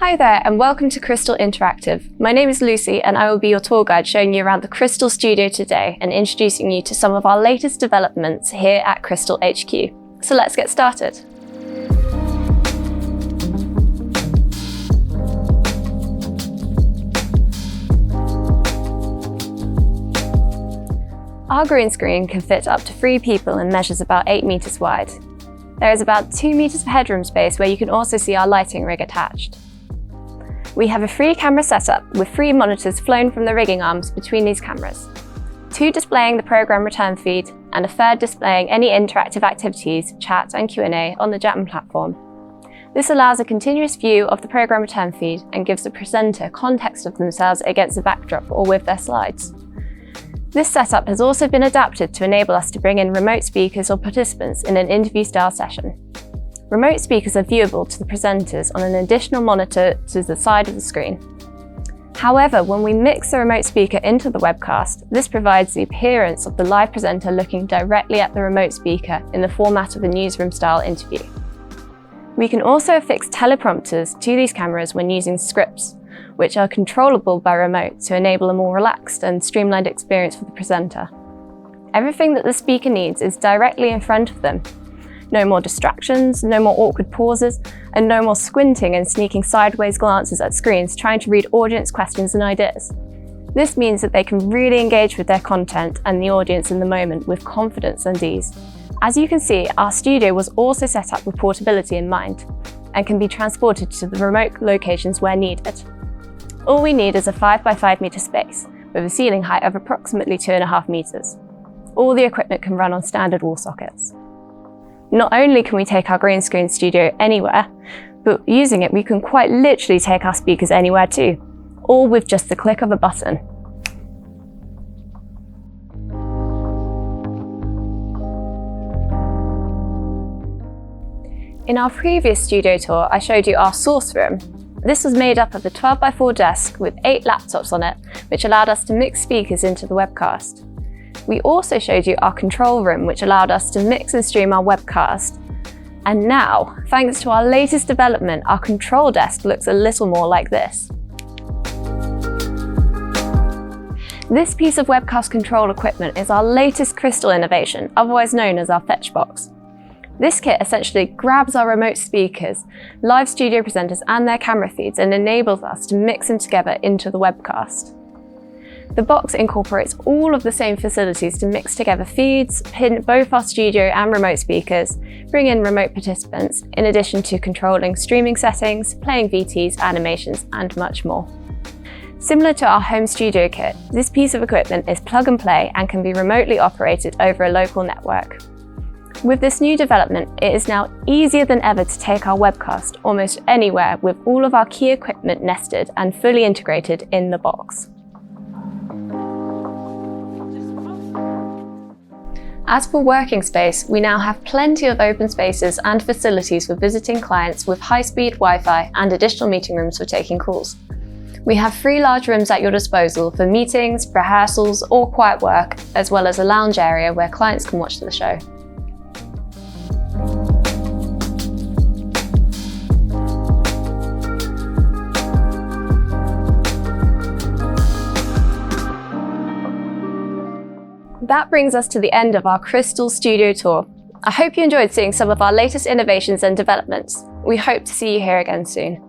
Hi there and welcome to Crystal Interactive. My name is Lucy and I will be your tour guide showing you around the Crystal Studio today and introducing you to some of our latest developments here at Crystal HQ. So let's get started. Our green screen can fit up to 3 people and measures about 8 meters wide. There is about 2 meters of headroom space where you can also see our lighting rig attached. We have a 3 camera setup with 3 monitors flown from the rigging arms between these cameras, 2 displaying the program return feed and a third displaying any interactive activities, chat and Q&A on the Jetman platform. This allows a continuous view of the program return feed and gives the presenter context of themselves against the backdrop or with their slides. This setup has also been adapted to enable us to bring in remote speakers or participants in an interview-style session. Remote speakers are viewable to the presenters on an additional monitor to the side of the screen. However, when we mix the remote speaker into the webcast, this provides the appearance of the live presenter looking directly at the remote speaker in the format of a newsroom-style interview. We can also affix teleprompters to these cameras when using scripts, which are controllable by remote to enable a more relaxed and streamlined experience for the presenter. Everything that the speaker needs is directly in front of them. No more distractions, no more awkward pauses, and no more squinting and sneaking sideways glances at screens trying to read audience questions and ideas. This means that they can really engage with their content and the audience in the moment with confidence and ease. As you can see, our studio was also set up with portability in mind and can be transported to the remote locations where needed. All we need is a 5 by 5 meter space with a ceiling height of approximately 2.5 meters. All the equipment can run on standard wall sockets. Not only can we take our green screen studio anywhere, but using it we can quite literally take our speakers anywhere too, all with just the click of a button. In our previous studio tour, I showed you our source room. This was made up of a 12 by 4 desk with 8 laptops on it, which allowed us to mix speakers into the webcast. We also showed you our control room, which allowed us to mix and stream our webcast. And now, thanks to our latest development, our control desk looks a little more like this. This piece of webcast control equipment is our latest Crystal innovation, otherwise known as our Fetch Box. This kit essentially grabs our remote speakers, live studio presenters and their camera feeds and enables us to mix them together into the webcast. The box incorporates all of the same facilities to mix together feeds, pin both our studio and remote speakers, bring in remote participants, in addition to controlling streaming settings, playing VTs, animations, and much more. Similar to our home studio kit, this piece of equipment is plug and play and can be remotely operated over a local network. With this new development, it is now easier than ever to take our webcast almost anywhere with all of our key equipment nested and fully integrated in the box. As for working space, we now have plenty of open spaces and facilities for visiting clients with high-speed Wi-Fi and additional meeting rooms for taking calls. We have 3 large rooms at your disposal for meetings, rehearsals, or quiet work, as well as a lounge area where clients can watch the show. That brings us to the end of our Crystal Studio tour. I hope you enjoyed seeing some of our latest innovations and developments. We hope to see you here again soon.